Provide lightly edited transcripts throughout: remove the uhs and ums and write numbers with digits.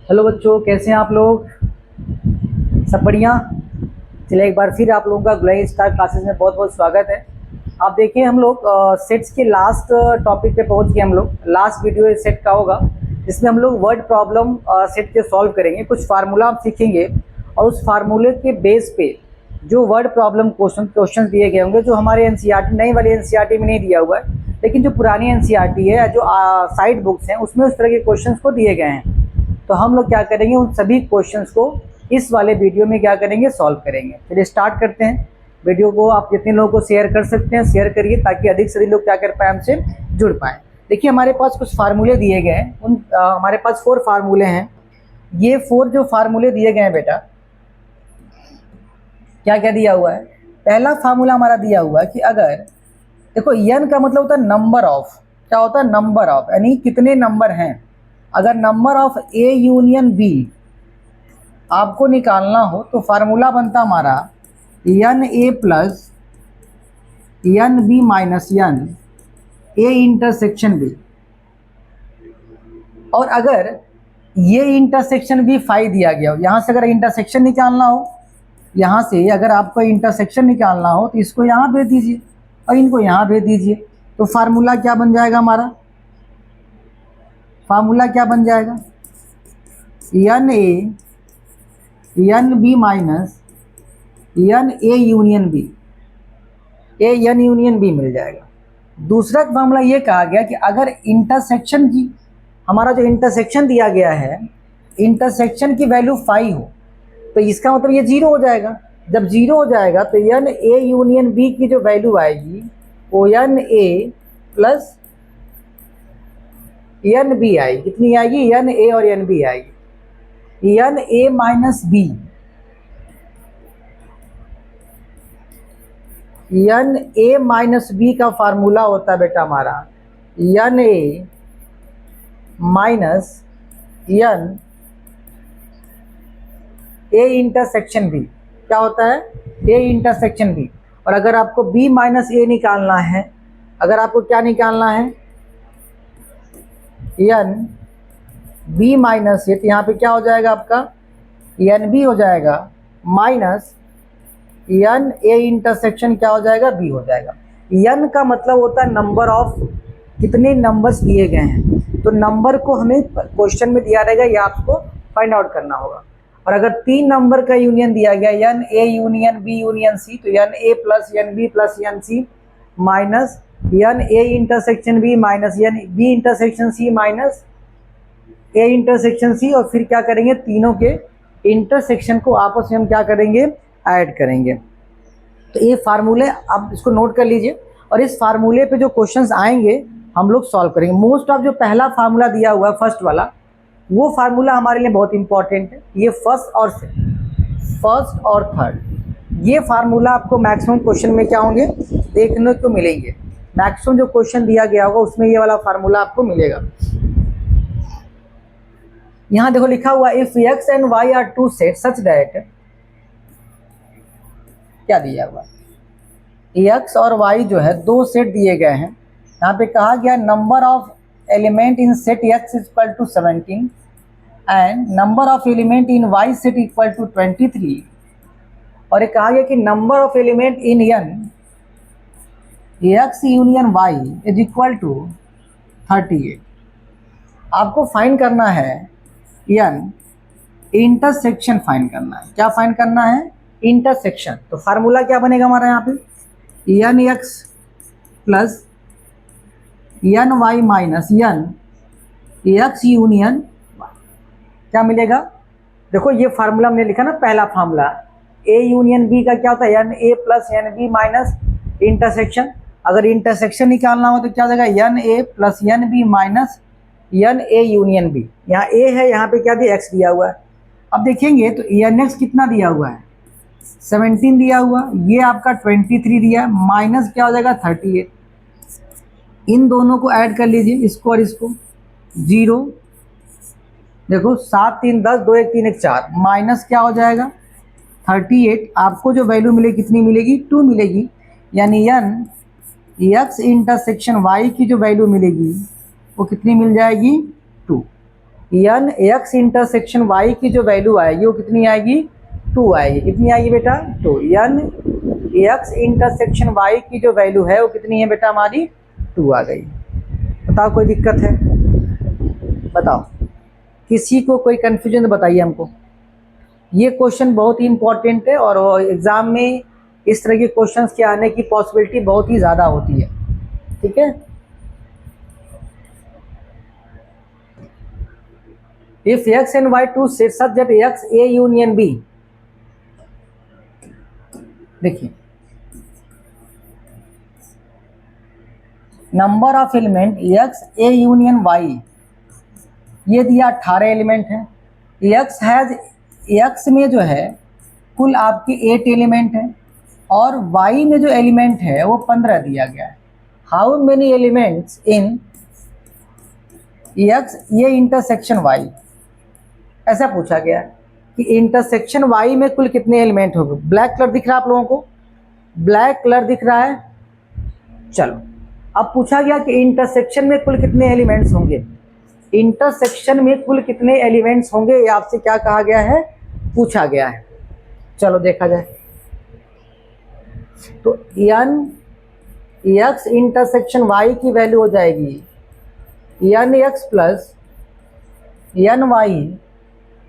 Hello बच्चों, कैसे हैं आप लोग? सब बढ़िया। चलिए एक बार फिर आप लोगों का ग्लोइंग स्टार क्लासेस में बहुत बहुत स्वागत है। आप देखिए, हम लोग सेट्स के लास्ट टॉपिक पे पहुंच गए। हम लोग लास्ट वीडियो सेट का होगा, जिसमें हम लोग वर्ड प्रॉब्लम सेट के सॉल्व करेंगे। कुछ फार्मूला आप सीखेंगे और उस फार्मूले के बेस पे जो वर्ड प्रॉब्लम क्वेश्चन दिए गए होंगे, जो हमारे एनसीईआरटी नई वाली एनसीईआरटी में नहीं दिया हुआ है, लेकिन जो पुरानी एनसीईआरटी है, जो साइड बुक्स हैं, उसमें उस तरह के क्वेश्चन को दिए गए हैं। तो हम लोग क्या करेंगे, उन सभी क्वेश्चंस को इस वाले वीडियो में क्या करेंगे, सॉल्व करेंगे। चलिए स्टार्ट करते हैं। वीडियो को आप जितने लोगों को शेयर कर सकते हैं शेयर करिए, ताकि अधिक से अधिक लोग क्या कर पाए, हमसे जुड़ पाएँ। देखिए, हमारे पास कुछ फार्मूले दिए गए हैं। हमारे पास 4 फार्मूले हैं। ये 4 जो फार्मूले दिए गए हैं बेटा, क्या क्या दिया हुआ है। पहला फार्मूला हमारा दिया हुआ है कि अगर देखो, n का मतलब होता है नंबर ऑफ, क्या होता है, नंबर ऑफ, यानी कितने नंबर हैं। अगर number of A union B आपको निकालना हो तो फार्मूला बनता हमारा N A plus N B minus N A intersection B. और अगर ये इंटरसेक्शन भी फाई दिया गया हो, यहाँ से अगर इंटरसेक्शन निकालना हो, यहाँ से अगर आपको इंटरसेक्शन निकालना हो तो इसको यहाँ भेज दीजिए और इनको यहाँ भेज दीजिए। तो फार्मूला क्या बन जाएगा हमारा, फार्मूला क्या बन जाएगा, N A n B minus N A union B, A n union B मिल जाएगा। दूसरा फार्मूला ये कहा गया कि अगर इंटरसेक्शन की, हमारा जो इंटरसेक्शन दिया गया है, इंटरसेक्शन की वैल्यू 5 हो, तो इसका मतलब ये 0 हो जाएगा। जब 0 हो जाएगा तो एन ए यूनियन बी की जो वैल्यू आएगी वो N A plus N B आएगी। कितनी आएगी, एन ए और एन बी आएगी। N A minus B, N A minus B का फार्मूला होता है बेटा हमारा N A minus N A intersection B. क्या होता है, ए इंटरसेक्शन बी। और अगर आपको बी माइनस ए निकालना है, अगर आपको क्या निकालना है, एन बी माइनस ए, तो यहाँ पे क्या हो जाएगा आपका, एन बी हो जाएगा माइनस एन ए इंटरसेक्शन क्या हो जाएगा, बी हो जाएगा। एन का मतलब होता है नंबर ऑफ, कितने नंबर्स दिए गए हैं। तो नंबर को हमें क्वेश्चन में दिया रहेगा, ये आपको फाइंड आउट करना होगा। और अगर 3 नंबर का यूनियन दिया गया, n A union B union C, तो n A plus N B plus N C minus N A intersection B minus n B intersection C minus A intersection C. और फिर क्या करेंगे, तीनों के इंटरसेक्शन को आपस में हम क्या करेंगे, ऐड करेंगे। तो ये फार्मूले आप इसको नोट कर लीजिए, और इस फार्मूले पे जो क्वेश्चंस आएंगे हम लोग सॉल्व करेंगे। मोस्ट ऑफ जो पहला फार्मूला दिया हुआ है, फर्स्ट वाला, वो फार्मूला हमारे लिए बहुत इंपॉर्टेंट है। ये फर्स्ट और थर्ड, ये फार्मूला आपको मैक्सिमम क्वेश्चन में क्या होंगे, देखने को मिलेंगे। मैक्सिमम जो क्वेश्चन दिया गया होगा उसमें ये वाला फार्मूला आपको मिलेगा। यहाँ देखो लिखा हुआ, if X and Y are two set such that, क्या दिया हुआ, एक्स और वाई जो है 2 सेट दिए गए हैं। यहाँ पे कहा गया number of element in set X is equal to 17 and number of element in Y set equal to 23। और ये कहा गया कि number of element in N X union Y is equal to 38। आपको फाइंड करना है एन इंटरसेक्शन, फाइंड करना है। क्या फाइंड करना है, इंटरसेक्शन। तो फार्मूला क्या बनेगा हमारा यहाँ पे, N X plus N Y minus N X union Y. क्या मिलेगा, देखो ये फार्मूला हमने लिखा ना, पहला फार्मूला ए यूनियन बी का क्या होता है, N A plus N B minus intersection. अगर इंटरसेक्शन निकालना हो तो क्या हो जाएगा, N A plus N B minus N A union B. यहाँ ए है, यहाँ पे क्या दिया, एक्स दिया हुआ है। अब देखेंगे तो एन एक्स कितना दिया हुआ है, 17 दिया हुआ, ये आपका 23 दिया है, माइनस क्या हो जाएगा 38। इन दोनों को ऐड कर लीजिए, इसको और इसको, 0, देखो 7 3 10 2 1 3 1 4, माइनस क्या हो जाएगा 38। आपको जो वैल्यू मिलेगी कितनी मिलेगी, 2 मिलेगी। यानी एन x इंटरसेक्शन y की जो वैल्यू मिलेगी वो कितनी मिल जाएगी 2। n x इंटरसेक्शन y की जो वैल्यू आएगी वो कितनी आएगी 2 आएगी। कितनी आएगी बेटा 2। n x इंटरसेक्शन y की जो वैल्यू है वो कितनी है बेटा हमारी 2 आ गई। बताओ कोई दिक्कत है? बताओ, किसी को कोई कन्फ्यूजन तो बताइए हमको। ये क्वेश्चन बहुत ही इंपॉर्टेंट है और एग्ज़ाम में इस तरह के क्वेश्चंस के आने की पॉसिबिलिटी बहुत ही ज़्यादा होती है। ठीक है, if x and y two such that x a union b, देखिए number of element x a union y, ये दिया 18 एलिमेंट है। x हैज, x में जो है कुल आपके 8 एलिमेंट है और y में जो एलिमेंट है वो 15 दिया गया है। How many elements in x, ये इंटरसेक्शन y, ऐसा पूछा गया है कि इंटरसेक्शन y में कुल कितने एलिमेंट होंगे। ब्लैक कलर दिख रहा है आप लोगों को? ब्लैक कलर दिख रहा है? चलो, अब पूछा गया कि इंटरसेक्शन में कुल कितने एलिमेंट्स होंगे। इंटरसेक्शन में कुल कितने एलिमेंट्स होंगे, ये आपसे क्या कहा गया है, पूछा गया है। चलो देखा जाए तो n x इंटरसेक्शन y की वैल्यू हो जाएगी n x plus n y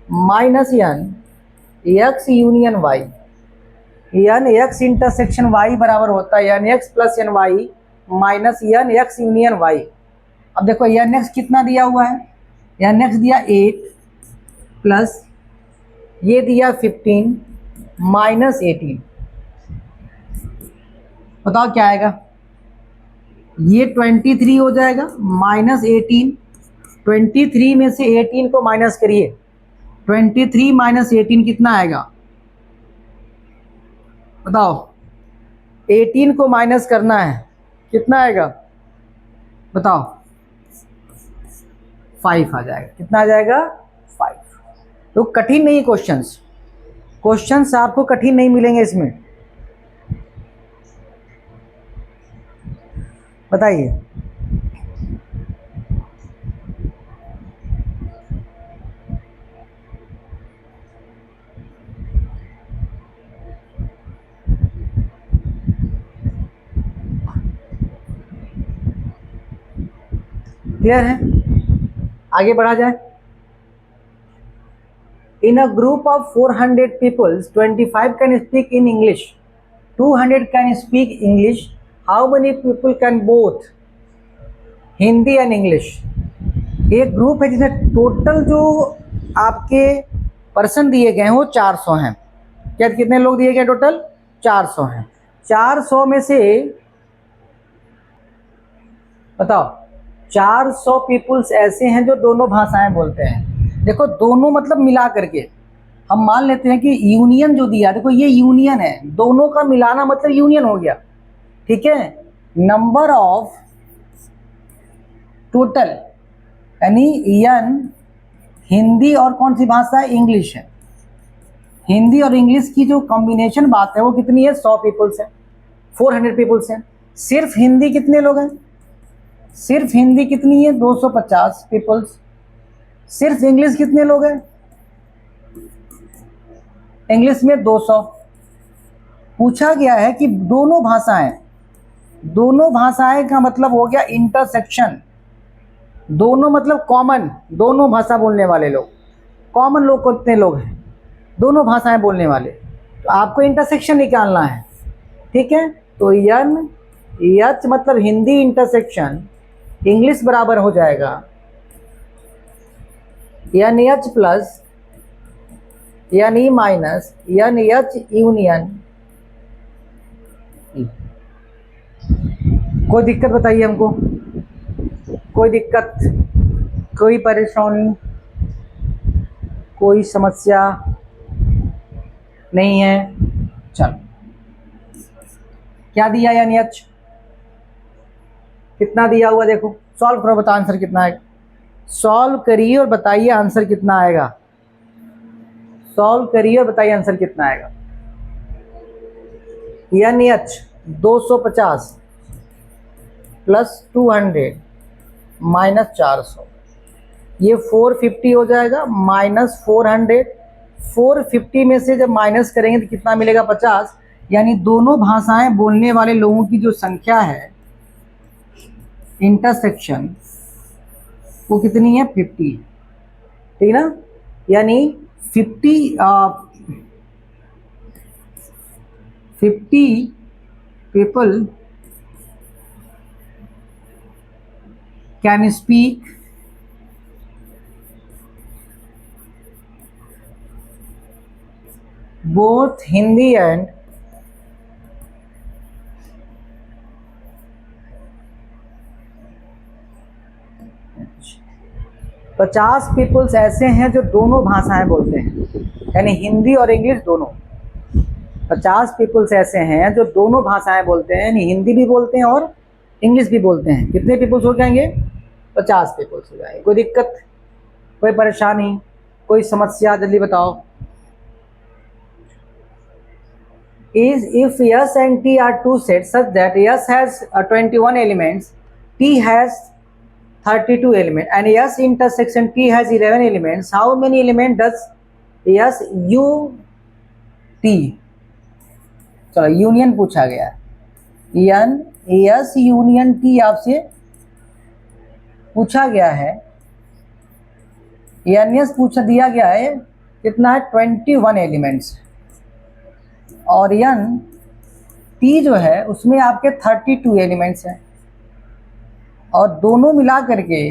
minus n x union y। n x intersection y बराबर होता है n x plus n y minus n x union y। अब देखो n x कितना दिया हुआ है, n x दिया 8 प्लस ये दिया 15 माइनस 18। बताओ क्या आएगा? ये 23 हो जाएगा माइनस 18। 23 में से 18 को माइनस करिए, 23 माइनस 18 कितना आएगा बताओ? 18 को माइनस करना है, कितना आएगा बताओ? 5 आ जाएगा। कितना आ जाएगा? 5। तो कठिन नहीं क्वेश्चंस आपको कठिन नहीं मिलेंगे इसमें। बताइए, क्लियर है? आगे बढ़ा जाए। In a group of 400 peoples 25 can speak in English, 200 can speak English, how many people can both Hindi and English. एक ग्रुप है जिसमें टोटल जो आपके पर्सन दिए गए हैं वो 400 हैं। क्या कितने लोग दिए गए? टोटल 400 हैं। 400 में से बताओ 400 पीपुल्स ऐसे हैं जो दोनों भाषाएं बोलते हैं। देखो दोनों मतलब मिला करके हम मान लेते हैं कि यूनियन जो दिया, देखो ये यूनियन है, दोनों का मिलाना मतलब यूनियन हो गया। ठीक है, नंबर ऑफ टोटल यानी n हिंदी और कौन सी भाषा है? इंग्लिश है। हिंदी और इंग्लिश की जो कॉम्बिनेशन बात है वो कितनी है? 100 पीपल्स है, 400 पीपल्स हैं। सिर्फ हिंदी कितने लोग हैं? सिर्फ हिंदी कितनी है? 250 पीपल्स। सिर्फ इंग्लिश कितने लोग हैं? इंग्लिश में 200। पूछा गया है कि दोनों भाषाएं का मतलब हो गया इंटरसेक्शन। दोनों मतलब कॉमन, दोनों भाषा बोलने वाले लोग, कॉमन लोग कितने लोग हैं? दोनों भाषाएं बोलने वाले। तो आपको इंटरसेक्शन निकालना है। ठीक है, तो n h मतलब हिंदी इंटरसेक्शन इंग्लिश बराबर हो जाएगा n h plus n e minus n h union e। कोई दिक्कत बताइए हमको, कोई दिक्कत, कोई परेशानी, कोई समस्या नहीं है? चलो, क्या दिया यानी h कितना दिया हुआ देखो, सॉल्व करो, बताओ आंसर कितना आएगा। सॉल्व करिए और बताइए आंसर कितना आएगा। सॉल्व करिए और बताइए आंसर कितना आएगा। n h 250 प्लस 200 माइनस 400, ये 450 हो जाएगा माइनस 400। 450 में से जब माइनस करेंगे तो कितना मिलेगा? 50। यानी दोनों भाषाएं बोलने वाले लोगों की जो संख्या है इंटरसेक्शन वो कितनी है? 50, ठीक ना? यानी 50 people can speak both Hindi and पचास पीपल्स ऐसे हैं जो दोनों भाषाएं बोलते हैं, यानी हिंदी और इंग्लिश दोनों। 50 पीपल्स ऐसे हैं जो दोनों भाषाएं बोलते हैं, यानी हिंदी भी बोलते हैं और इंग्लिश भी बोलते हैं। कितने पीपल्स हो जाएंगे? 50 पीपल्स हो जाएंगे। कोई दिक्कत, कोई परेशानी, कोई समस्या? जल्दी बताओ। Is if S and T are two sets such that S has 21 elements, T has 32 elements, and S intersection T has 11 elements, how many elements does S U T? चलो यूनियन पूछा गया है, S यूनियन T आपसे पूछा गया है। S पूछा दिया गया है, कितना है? 21 एलिमेंट्स, और T जो है उसमें आपके 32 एलिमेंट्स हैं, और दोनों मिला करके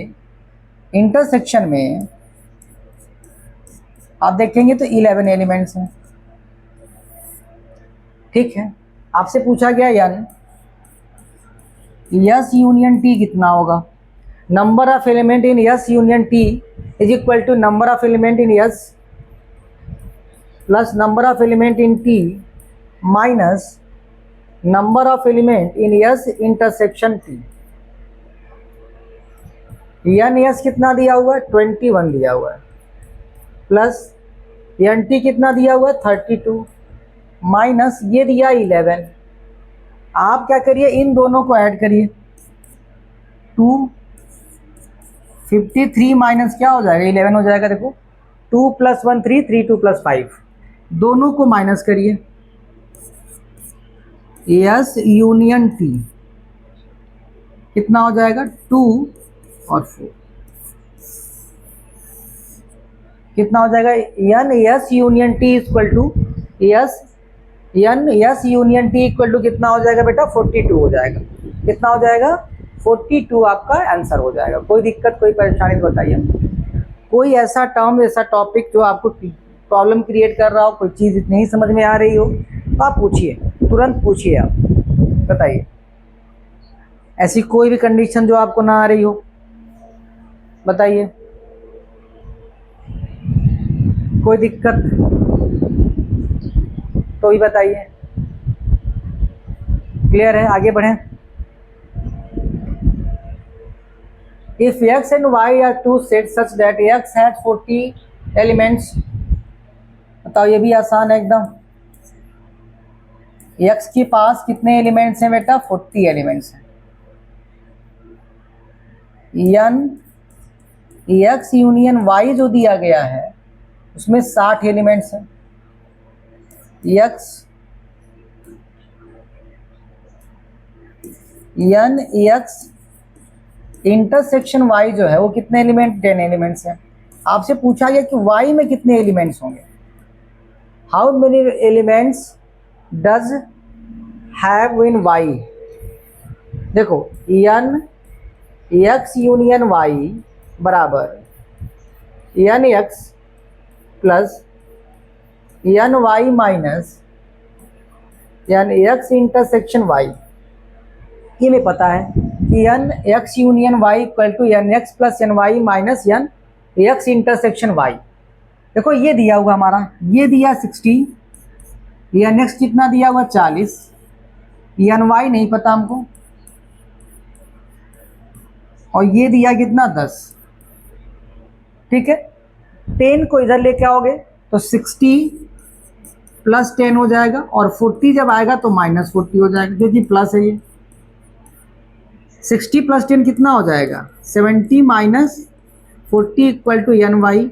इंटरसेक्शन में आप देखेंगे तो 11 एलिमेंट्स हैं। ठीक है, आपसे पूछा गया S यूनियन T कितना होगा? Number of element in S union T is equal to number of element in S plus number of element in T minus number of element in S intersection T। S कितना दिया हुआ है? 21 दिया हुआ है, plus T कितना दिया हुआ है? 32, माइनस ये दिया 11। आप क्या करिए, इन दोनों को ऐड करिए। 253 माइनस क्या हो जाएगा? 11 हो जाएगा। देखो 2 + 1 3, 3 2 + 5, दोनों को माइनस करिए। S यूनियन T कितना हो जाएगा? 2 और 4 कितना हो जाएगा? S union T equal to S union T equal to कितना हो जाएगा बेटा? 42 हो जाएगा। कितना हो जाएगा? 42 आपका आंसर हो जाएगा। कोई दिक्कत, कोई परेशानी बताइए। कोई ऐसा टर्म, ऐसा टॉपिक जो आपको प्रॉब्लम क्रिएट कर रहा हो, कोई चीज़ नहीं समझ में आ रही हो तो आप पूछिए, तुरंत पूछिए, आप बताइए। ऐसी कोई भी कंडीशन जो आपको ना आ रही हो बताइए। कोई दिक्कत तो ही बताइए। क्लियर है? आगे बढ़ें। If X and Y are two sets such that X has 40 elements, बताओ, ये भी आसान है एकदम। X के पास कितने एलिमेंट्स हैं बेटा? 40 एलिमेंट्स हैं। X यूनियन Y जो दिया गया है उसमें 60 एलिमेंट्स हैं। X इंटरसेक्शन Y जो है वो कितने एलिमेंट? 10 एलिमेंट्स हैं। आपसे पूछा गया कि Y में कितने एलिमेंट्स होंगे? How many elements does have in Y? देखो X यूनियन Y बराबर X plus Y minus X intersection Y। ये भी पता है कि X union Y equal to X plus Y minus X intersection Y। देखो ये दिया हुआ हमारा, ये दिया 60, X कितना दिया हुआ? 40, Y नहीं पता हमको, और ये दिया कितना? 10। ठीक है, 10 को इधर लेके आओगे तो 60 प्लस 10 हो जाएगा, और 40 जब आएगा तो -40 हो जाएगा, क्योंकि प्लस है ये। 60 प्लस 10 कितना हो जाएगा? 70 minus 40 equal to N Y.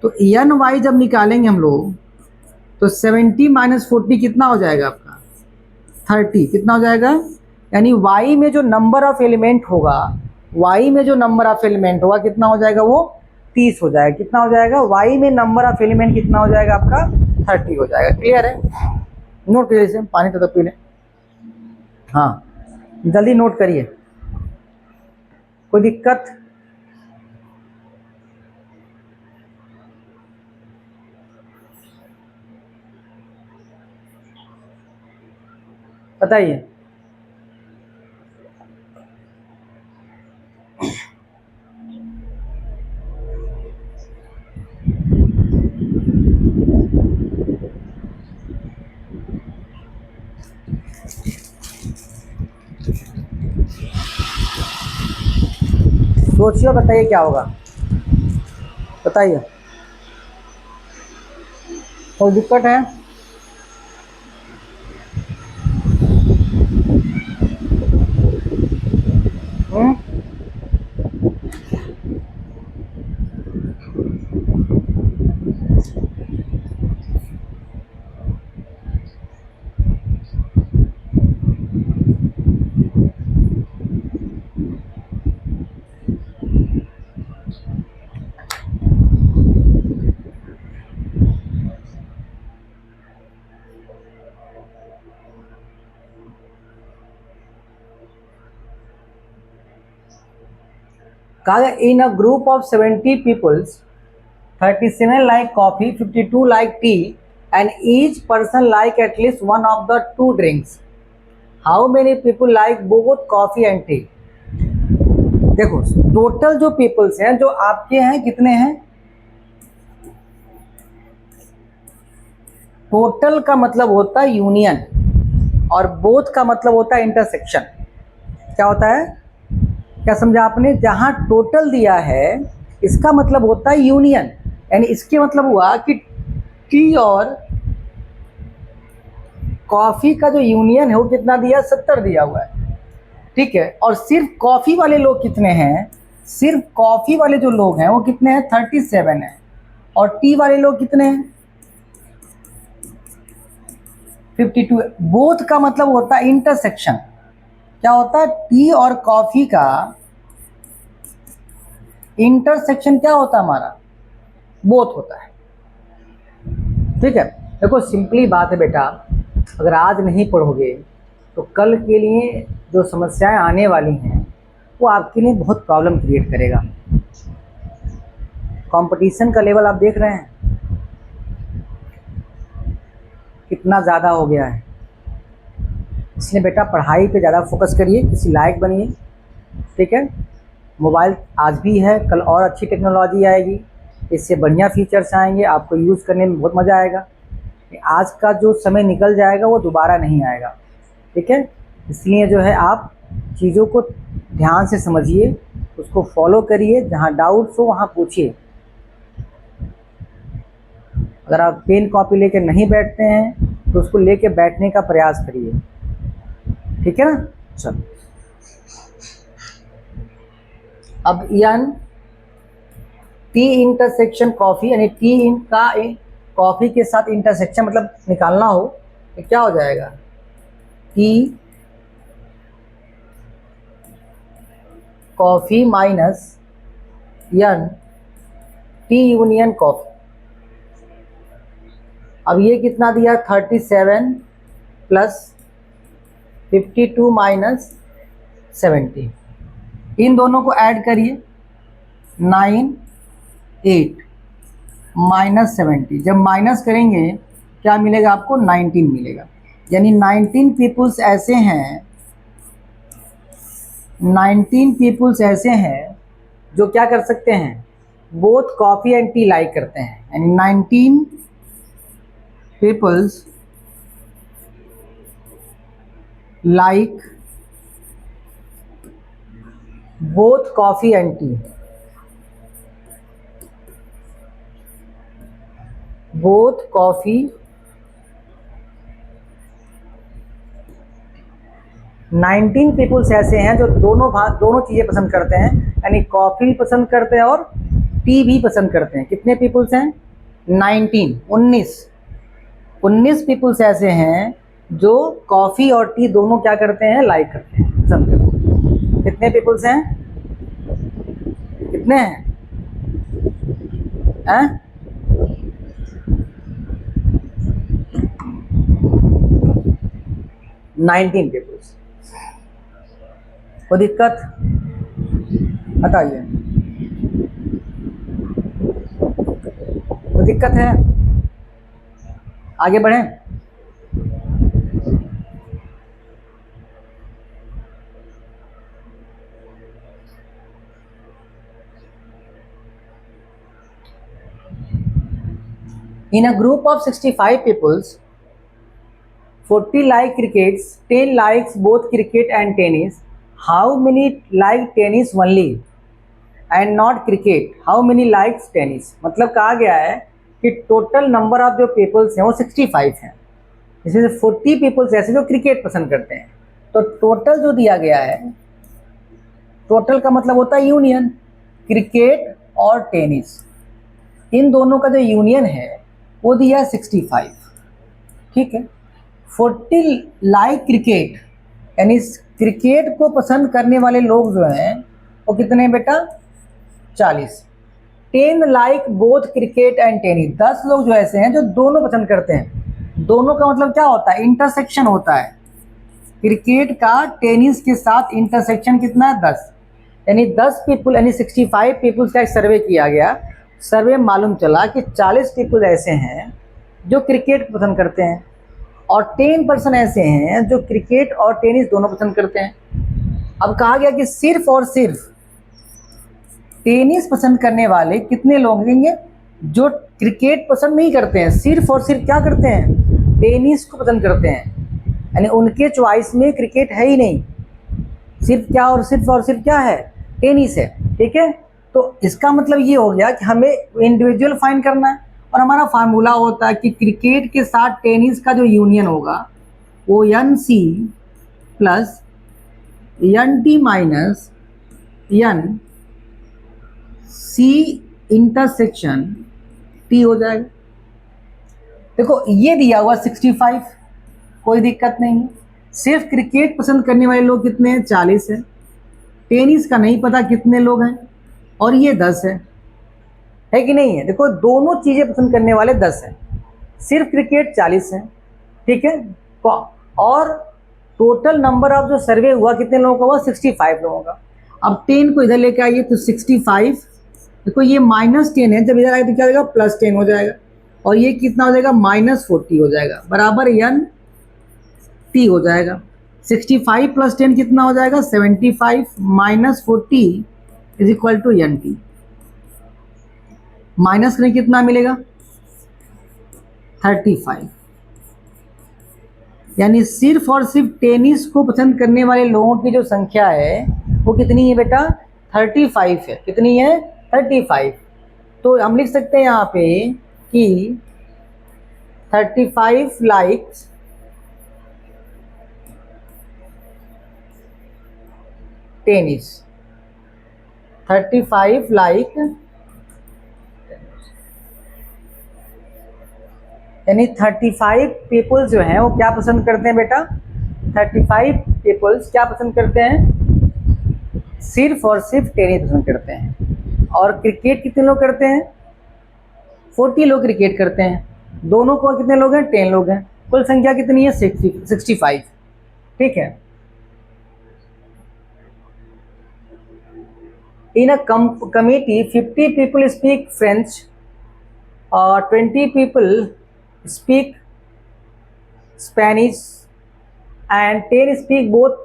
तो एन वाई जब निकालेंगे हम लोग तो 70 माइनस 40 कितना हो जाएगा आपका? 30। कितना हो जाएगा? यानी y में जो नंबर ऑफ एलिमेंट होगा, y में जो नंबर ऑफ एलिमेंट होगा कितना हो जाएगा? वो 30 हो जाएगा। कितना हो जाएगा? y में नंबर ऑफ एलिमेंट कितना हो जाएगा आपका? 30 हो जाएगा। क्लियर है? नोट करिए इसे, पानी तो पी लें। हाँ जल्दी नोट करिए, कोई दिक्कत? बताइए। सोचिए, बताइए क्या होगा, बताइए। कोई दिक्कत है? हम्म? कहा in a group of 70 peoples 37 like coffee, 52 like tea, and each person like at least one of the two drinks. How many people like both coffee and tea? देखो टोटल जो पीपल्स हैं जो आपके हैं कितने हैं? टोटल का मतलब होता है यूनियन और बोथ का मतलब होता है इंटरसेक्शन। क्या होता है? क्या समझा आपने? जहां टोटल दिया है इसका मतलब होता है यूनियन, यानी इसके मतलब हुआ कि टी और कॉफी का जो यूनियन है वो कितना दिया? 70 दिया हुआ है। ठीक है, और सिर्फ कॉफी वाले लोग कितने हैं? सिर्फ कॉफी वाले जो लोग हैं वो कितने हैं? 37 है। और टी वाले लोग कितने हैं? 52। बोथ का मतलब होता है इंटरसेक्शन। क्या होता है? टी और कॉफी का इंटरसेक्शन क्या होता है हमारा? बोथ होता है। ठीक है, देखो सिंपली बात है बेटा, अगर आज नहीं पढ़ोगे तो कल के लिए जो समस्याएं आने वाली हैं वो आपके लिए बहुत प्रॉब्लम क्रिएट करेगा। कंपटीशन का लेवल आप देख रहे हैं कितना ज़्यादा हो गया है, इसलिए बेटा पढ़ाई पे ज़्यादा फोकस करिए, किसी लायक बनिए। ठीक है, मोबाइल आज भी है, कल और अच्छी टेक्नोलॉजी आएगी, इससे बढ़िया फीचर्स आएंगे, आपको यूज़ करने में बहुत मज़ा आएगा। आज का जो समय निकल जाएगा वो दोबारा नहीं आएगा। ठीक है, इसलिए जो है आप चीज़ों को ध्यान से समझिए, उसको फॉलो करिए, जहाँ डाउट्स हो वहाँ पूछिए। अगर आप पेन कॉपी लेके नहीं बैठते हैं तो उसको लेके बैठने का प्रयास करिए। ठीक है ना? चलो, अब यन टी इंटरसेक्शन कॉफ़ी, यानी टी इन का कॉफ़ी के साथ इंटरसेक्शन मतलब निकालना हो तो क्या हो जाएगा? Tea coffee minus n T union coffee. अब ये कितना दिया? 37 प्लस 52 माइनस 70। इन दोनों को ऐड करिए, 9 8 माइनस 70। जब माइनस करेंगे क्या मिलेगा आपको? 19 मिलेगा। यानी 19 पीपुल्स ऐसे हैं, 19 पीपुल्स ऐसे हैं जो क्या कर सकते हैं? Both coffee and tea like करते हैं। यानी 19 peoples like both coffee and tea. Both coffee 19 peoples ऐसे हैं जो दोनों चीज़ें पसंद करते हैं, यानी कॉफ़ी भी पसंद करते हैं और टी भी पसंद करते हैं। कितने पीपल्स हैं? 19 पीपल्स ऐसे हैं जो कॉफ़ी और टी दोनों क्या करते हैं? लाइक करते हैं, पसंद करते हैं। कितने पीपल्स हैं? कितने हैं? 19 पीपल्स। कोई दिक्कत बताइए? कोई दिक्कत है? आगे बढ़ें? In a group of 65 peoples, 40 like cricket, 10 likes both cricket and tennis. How many like tennis only and not cricket? How many likes tennis? मतलब कहा गया है कि टोटल नंबर ऑफ जो पीपल्स हैं वो 65 हैं, इसमें से 40 पीपल्स ऐसे जो क्रिकेट पसंद करते हैं। तो टोटल जो दिया गया है, टोटल का मतलब होता है यूनियन, क्रिकेट और टेनिस, इन दोनों का जो यूनियन है वो दिया 65, ठीक है। 40 लाइक क्रिकेट, यानी क्रिकेट को पसंद करने वाले लोग जो हैं वो कितने हैं बेटा? 40। 10 like both cricket and tennis, 10 लोग जो ऐसे हैं जो दोनों पसंद करते हैं। दोनों का मतलब क्या होता है? इंटरसेक्शन होता है। क्रिकेट का टेनिस के साथ इंटरसेक्शन कितना है? 10। यानी 10 पीपल, यानी 65 पीपल्स का एक सर्वे किया गया। सर्वे मालूम चला कि 40 पीपल ऐसे हैं जो क्रिकेट पसंद करते हैं और 10% ऐसे हैं जो क्रिकेट और टेनिस दोनों पसंद करते हैं। अब कहा गया कि सिर्फ और सिर्फ टेनिस पसंद करने वाले कितने लोग होंगे? जो क्रिकेट पसंद नहीं करते हैं, सिर्फ और सिर्फ क्या करते हैं? टेनिस को पसंद करते हैं, यानी उनके चॉइस में क्रिकेट है ही नहीं, सिर्फ क्या है? टेनिस है, ठीक है। तो इसका मतलब ये हो गया कि हमें इंडिविजुअल फाइंड करना है और हमारा फार्मूला होता है कि क्रिकेट के साथ टेनिस का जो यूनियन होगा वो NC plus NT minus NC intersection T हो जाएगा। देखो ये दिया हुआ 65, कोई दिक्कत नहीं है। सिर्फ क्रिकेट पसंद करने वाले लोग कितने हैं? 40 है। टेनिस का नहीं पता कितने लोग हैं और ये 10 है कि नहीं है? देखो दोनों चीज़ें पसंद करने वाले 10 हैं, सिर्फ क्रिकेट 40 हैं, ठीक है। और टोटल नंबर ऑफ जो सर्वे हुआ कितने लोगों का हुआ? 65 लोगों का। अब 10 को इधर लेके आइए तो 65, देखो ये -10 है, जब इधर आए तो क्या हो जाएगा? +10 हो जाएगा और ये कितना हो जाएगा? -40 हो जाएगा, बराबर NT हो जाएगा। 65 + 10 कितना हो जाएगा? 75 -40 = NT। माइनस करें कितना मिलेगा? 35। यानी सिर्फ और सिर्फ टेनिस को पसंद करने वाले लोगों की जो संख्या है वो कितनी है बेटा? 35 है। कितनी है? 35। तो हम लिख सकते हैं यहाँ पे कि 35 लाइक्स टेनिस, 35 लाइक, यानी 35 पीपल्स जो हैं वो क्या पसंद करते हैं बेटा? 35 पीपल्स क्या पसंद करते हैं? सिर्फ और सिर्फ टेनिस पसंद करते हैं। और क्रिकेट कितने लोग करते हैं? 40 लोग क्रिकेट करते हैं। दोनों को कितने लोग हैं? 10 लोग हैं। कुल संख्या कितनी है? 65, ठीक है। In a committee, 50 people speak French, 20 people speak Spanish, and 10 speak both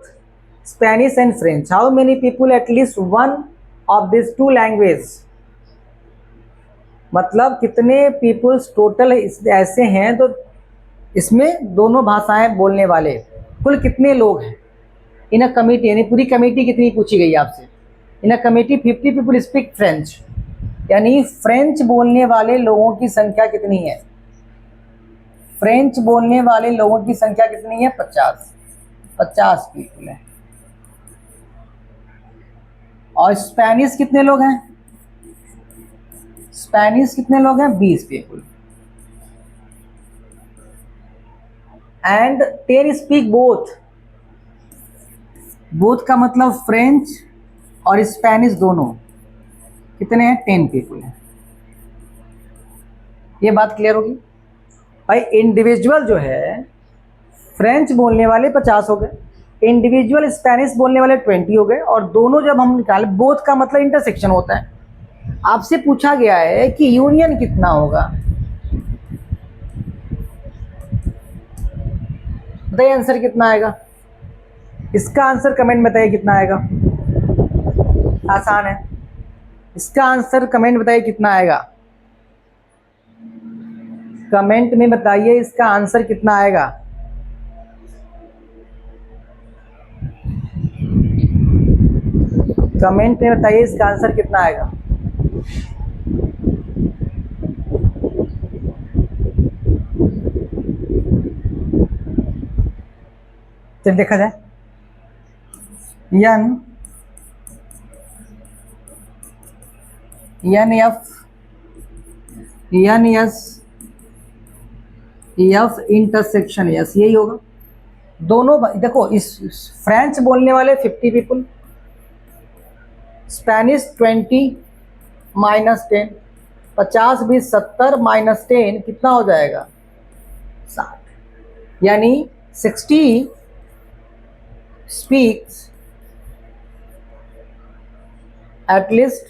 Spanish and French. How many people at least one of these two languages? मतलब कितने पीपल्स टोटल ऐसे हैं तो इसमें दोनों भाषाएं बोलने वाले, कुल कितने लोग हैं? इन अ कमिटी, यानी पूरी कमेटी कितनी पूछी गई आपसे? In a committee 50 people speak French, यानी फ्रेंच बोलने वाले लोगों की संख्या कितनी है? फ्रेंच बोलने वाले लोगों की संख्या कितनी है? 50। 50 पीपल है। और स्पेनिश कितने लोग हैं? स्पेनिश कितने लोग हैं? 20 people. And 10 speak both. Both का मतलब फ्रेंच और स्पेनिश दोनों। कितने हैं? 10 पीपल हैं। ये बात क्लियर होगी भाई। इंडिविजुअल जो है, फ्रेंच बोलने वाले 50 हो गए, इंडिविजुअल स्पेनिश बोलने वाले 20 हो गए, और दोनों जब हम निकाले, बोथ का मतलब इंटरसेक्शन होता है। आपसे पूछा गया है कि यूनियन कितना होगा, बताइए आंसर कितना आएगा। इसका आंसर कमेंट में बताइए कितना आएगा। आसान है। इसका आंसर कमेंट बताइए कितना आएगा। कमेंट में बताइए इसका आंसर कितना आएगा। कमेंट में बताइए इसका आंसर कितना आएगा। चलिए देखा जाए। एन एफ इंटरसेक्शन एस, यही होगा। दोनों देखो, इस फ्रेंच बोलने वाले 50 पीपल, स्पेनिश 20 माइनस 10, 50 20 70 माइनस 10 कितना हो जाएगा? 60। यानी 60 speaks at least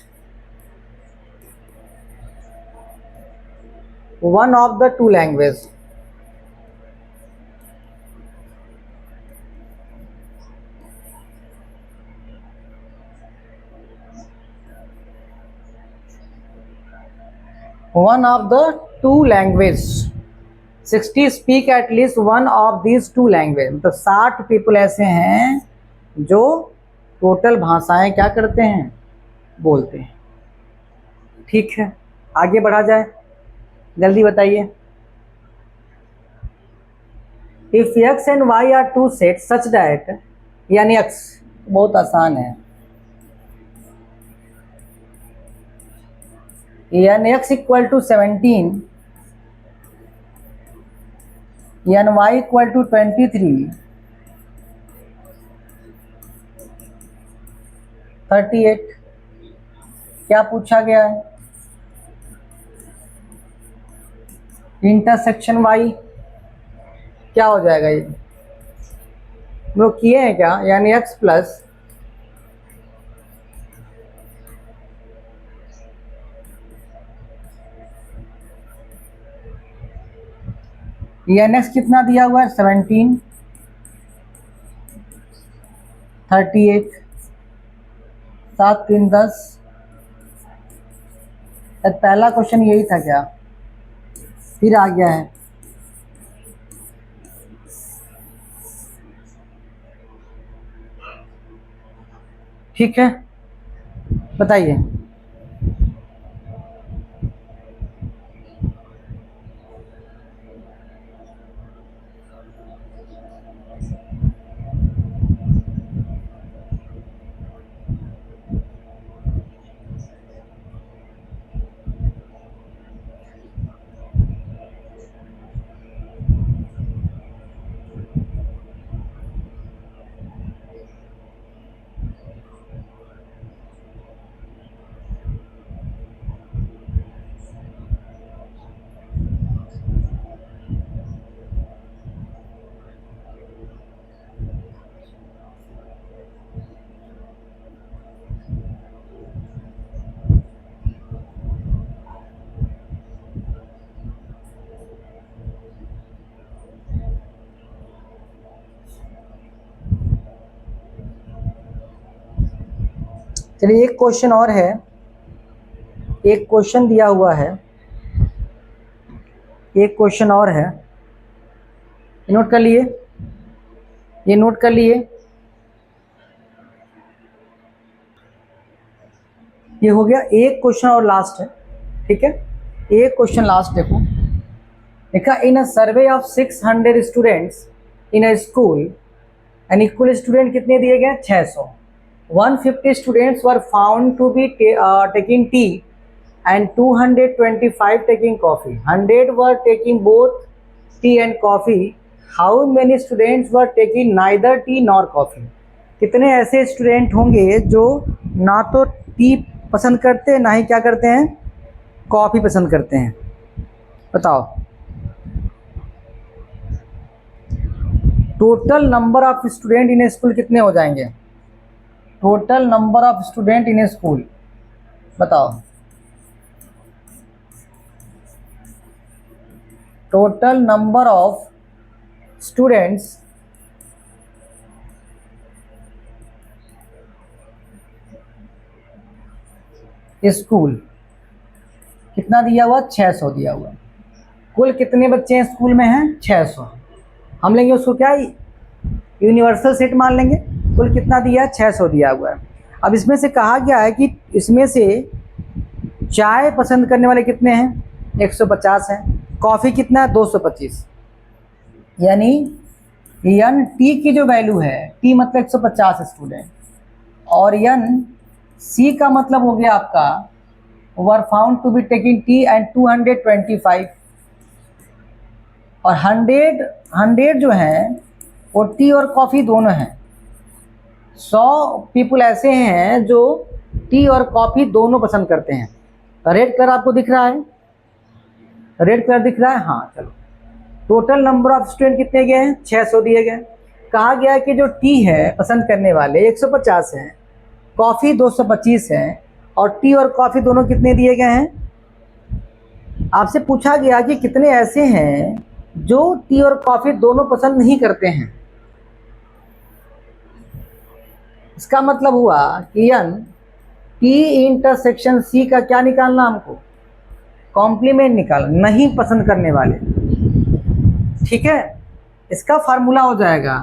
one of the two languages. One of the two languages. 60 speak at least one of these two languages. तो 60 पीपल ऐसे हैं जो टोटल भाषाएं क्या करते हैं? बोलते हैं। ठीक है, आगे बढ़ा जाए, जल्दी बताइए। If x and y are two sets such that, यानी x, बहुत आसान है, यानी x इक्वल टू 17, यानी y इक्वल टू 23, 38। क्या पूछा गया है? इंटरसेक्शन y क्या हो जाएगा? ये वो किए हैं क्या? यानी x प्लस NX कितना दिया हुआ है? 17, 38, 7 3 10। पहला क्वेश्चन यही था क्या? फिर आ गया है। ठीक है, बताइए। चलिए, एक क्वेश्चन और है, एक क्वेश्चन दिया हुआ है, एक क्वेश्चन और है, नोट कर लिए, ये नोट कर लिए। ये हो गया एक क्वेश्चन और लास्ट है। ठीक है, एक क्वेश्चन लास्ट देखो। देखा, in a survey of 600 students in a school and equal student कितने दिए गए? 600. 150 students were found to be taking tea and 225 taking coffee. 100 were taking both tea and coffee. How many students were taking neither tea nor coffee? कितने ऐसे student होंगे जो ना तो T पसंद करते ना ही क्या करते हैं, कॉफ़ी पसंद करते हैं? बताओ. Total number of student in a school कितने हो जाएंगे? Total number of student in a school बताओ. Total number of students school कितना दिया हुआ? 600 दिया हुआ. कुल कितने बच्चे हैं स्कूल में हैं? 600. हम लेंगे उसको क्या, यूनिवर्सल सेट मान लेंगे. कुल कितना दिया? 600 दिया हुआ है. अब इसमें से कहा गया है कि इसमें से चाय पसंद करने वाले कितने हैं? 150 हैं. कॉफ़ी कितना है? 225. यानी यन टी की जो वैल्यू है, टी मतलब 150 स्टूडेंट, और यन सी का मतलब हो गया आपका were found to be taking tea and 225. और 100 जो हैं वो टी और कॉफ़ी दोनों हैं. 100 पीपल ऐसे हैं जो टी और कॉफ़ी दोनों पसंद करते हैं. रेड कलर आपको दिख रहा है? रेड कलर दिख रहा है? हाँ चलो. टोटल नंबर ऑफ स्टूडेंट कितने गए हैं? 600 दिए गए. कहा गया कि जो टी है पसंद करने वाले 150 हैं, कॉफ़ी 225 हैं, और टी और कॉफ़ी दोनों कितने दिए गए हैं? आपसे पूछा गया कि कितने ऐसे हैं जो टी और कॉफ़ी दोनों पसंद नहीं करते हैं. इसका मतलब हुआ कि यन टी इंटरसेक्शन सी का क्या निकालना हमको? कॉम्प्लीमेंट निकालना, नहीं पसंद करने वाले. ठीक है. इसका फार्मूला हो जाएगा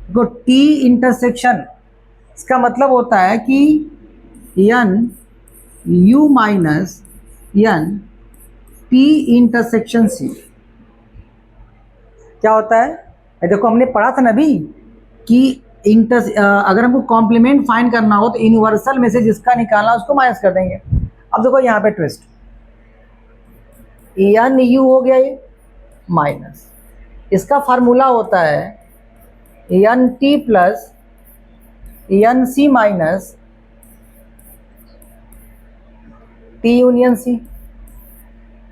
देखो, टी इंटरसेक्शन, इसका मतलब होता है कि n U minus n T intersection C. क्या होता है? देखो हमने पढ़ा था ना अभी कि अगर हमको कॉम्प्लीमेंट फाइंड करना हो तो यूनिवर्सल में से जिसका निकालना उसको माइनस कर देंगे. अब देखो यहाँ पे ट्विस्ट, एन यू हो गया ये माइनस, इसका फार्मूला होता है N T plus N C minus T union C.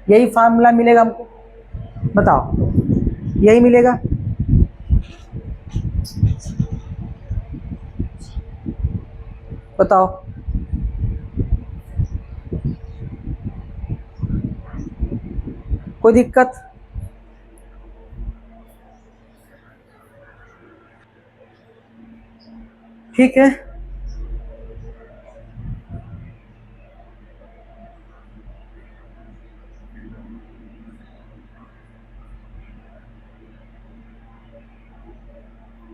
यही फार्मूला मिलेगा हमको. बताओ, यही मिलेगा? बताओ. कोई दिक्कत? ठीक है.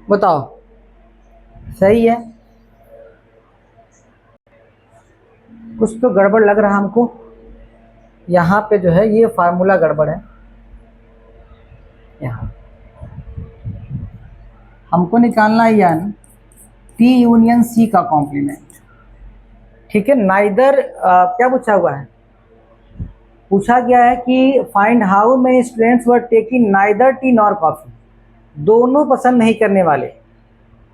बताओ. सही है. कुछ तो गड़बड़ लग रहा हमको. यहाँ पे जो है ये फार्मूला गड़बड़ है. यहाँ हमको निकालना है एन टी यूनियन सी का कॉम्प्लीमेंट. ठीक है. नाइदर क्या पूछा हुआ है? पूछा गया है कि find how many students were taking neither T nor coffee. दोनों पसंद नहीं करने वाले,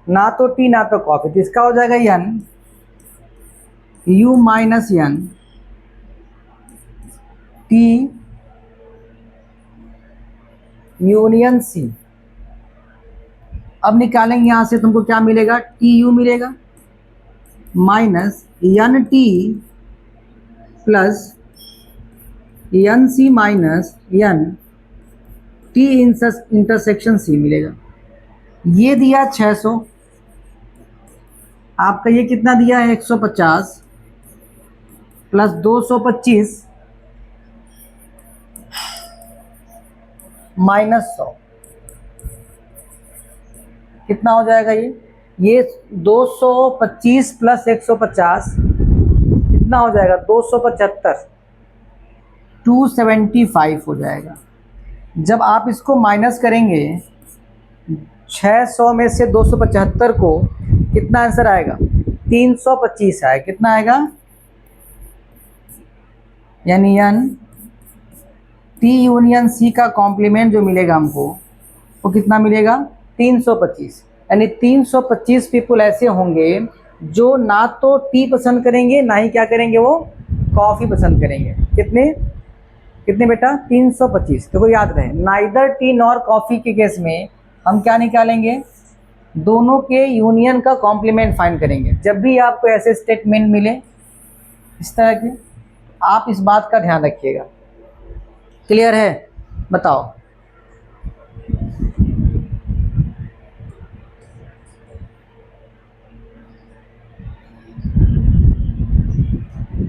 ना तो टी ना तो कॉफ़ी. तो इसका हो जाएगा N U minus N T union C. अब निकालेंगे यहाँ से, तुमको क्या मिलेगा? टी यू मिलेगा minus N T plus N C minus N T intersection C मिलेगा. ये दिया 600, आपका ये कितना दिया है? 150 प्लस 225 माइनस 100. कितना हो जाएगा ये 225 प्लस 150 कितना हो जाएगा? 275. 275 हो जाएगा. जब आप इसको माइनस करेंगे 600 में से 275 को कितना आंसर आएगा? 325 आएगा। कितना आएगा? यानी एन टी यूनियन सी का कॉम्प्लीमेंट जो मिलेगा हमको वो कितना मिलेगा? 325। यानी 325 पीपल ऐसे होंगे जो ना तो टी पसंद करेंगे ना ही क्या करेंगे, वो कॉफ़ी पसंद करेंगे। कितने कितने बेटा? 325। देखो याद रहे, नाइदर टी नॉर कॉफ़ी के केस में हम क्या निकालेंगे? दोनों के यूनियन का कॉम्प्लीमेंट फाइंड करेंगे। जब भी आपको ऐसे स्टेटमेंट मिले इस तरह के, आप इस बात का ध्यान रखिएगा। क्लियर है? बताओ।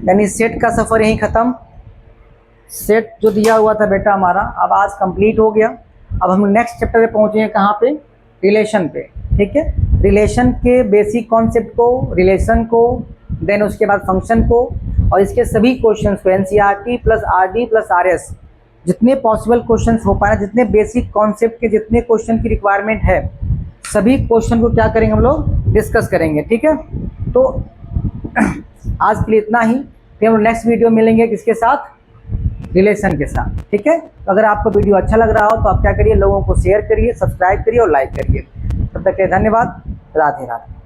यानी सेट का सफ़र यहीं ख़त्म। सेट जो दिया हुआ था बेटा हमारा अब आज कंप्लीट हो गया। अब हम नेक्स्ट चैप्टर पे पहुँचे हैं, कहाँ पे? रिलेशन पे। ठीक है, रिलेशन के बेसिक कॉन्सेप्ट को, रिलेशन को, देन उसके बाद फंक्शन को, और इसके सभी क्वेश्चंस को NCERT plus RD plus RS जितने पॉसिबल क्वेश्चंस हो पाए, जितने बेसिक कॉन्सेप्ट के जितने क्वेश्चन की रिक्वायरमेंट है, सभी क्वेश्चन को क्या करेंगे हम लोग? डिस्कस करेंगे। ठीक है, तो आज के लिए इतना ही। फिर हम नेक्स्ट वीडियो मिलेंगे किसके साथ? रिलेशन के साथ। ठीक है, तो अगर आपको वीडियो अच्छा लग रहा हो तो आप क्या करिए, लोगों को शेयर करिए, सब्सक्राइब करिए और लाइक करिए। तब तक के धन्यवाद। राधे राधे।